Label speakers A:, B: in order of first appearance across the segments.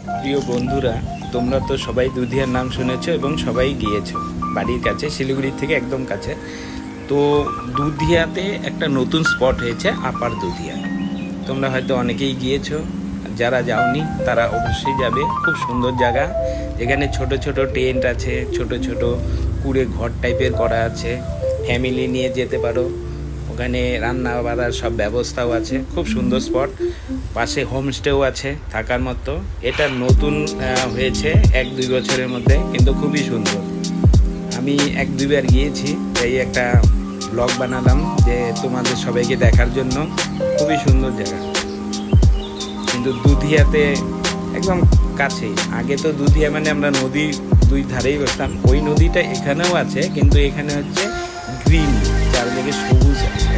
A: প্রিয় বন্ধুরা, তোমরা তো সবাই দুধিয়ার নাম শুনেছো এবং সবাই গিয়েছো। বাড়ির কাছে, শিলিগুড়ি থেকে একদম কাছে। তো দুধিয়াতে একটা নতুন স্পট হয়েছে, আপার দুধিয়া। তোমরা হয়তো অনেকেই গিয়েছো, যারা যাওনি তারা অবশ্যই যাবে। খুব সুন্দর জায়গা, এখানে ছোট ছোট টেন্ট আছে, ছোট ছোট কুড়ে ঘর টাইপের করা আছে। ফ্যামিলি নিয়ে যেতে পারো, ওখানে রান্না বাড়ার সব ব্যবস্থাও আছে। খুব সুন্দর স্পট, পাশে হোমস্টেও আছে থাকার মতো। এটা নতুন হয়েছে 1-2 বছরের মধ্যে, কিন্তু খুবই সুন্দর। আমি 1-2 বার গিয়েছি, তাই একটা ব্লগ বানালাম যে তোমাদের সবাইকে দেখার জন্য। খুবই সুন্দর জায়গা, কিন্তু দুধিয়াতে একদম কাছেই। আগে তো দুধিয়া মানে আমরা নদী দুই ধারেই বসতাম, ওই নদীটা এখানেও আছে, কিন্তু এখানে হচ্ছে গ্রিন, চারদিকে সবুজ আছে।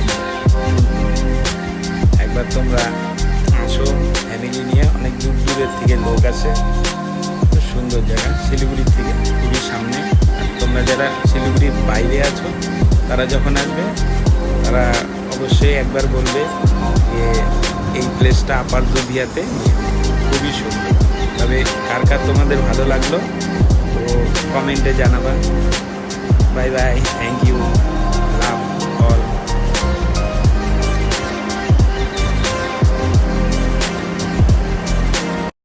A: একবার তোমরা আসো ফ্যামিলি নিয়ে, অনেক দূর দূরের থেকে লোক আসে। খুব সুন্দর জায়গা, শিলিগুড়ির থেকে খুবই সামনে। আর তোমরা যারা শিলিগুড়ির বাইরে আছো, তারা যখন আসবে তারা অবশ্যই একবার বলবে যে এই প্লেসটা আপার দুধিয়াতে, খুবই সুন্দর। তবে কার কার তোমাদের ভালো লাগলো তো কমেন্টে জানাবা। Bye bye, thank you.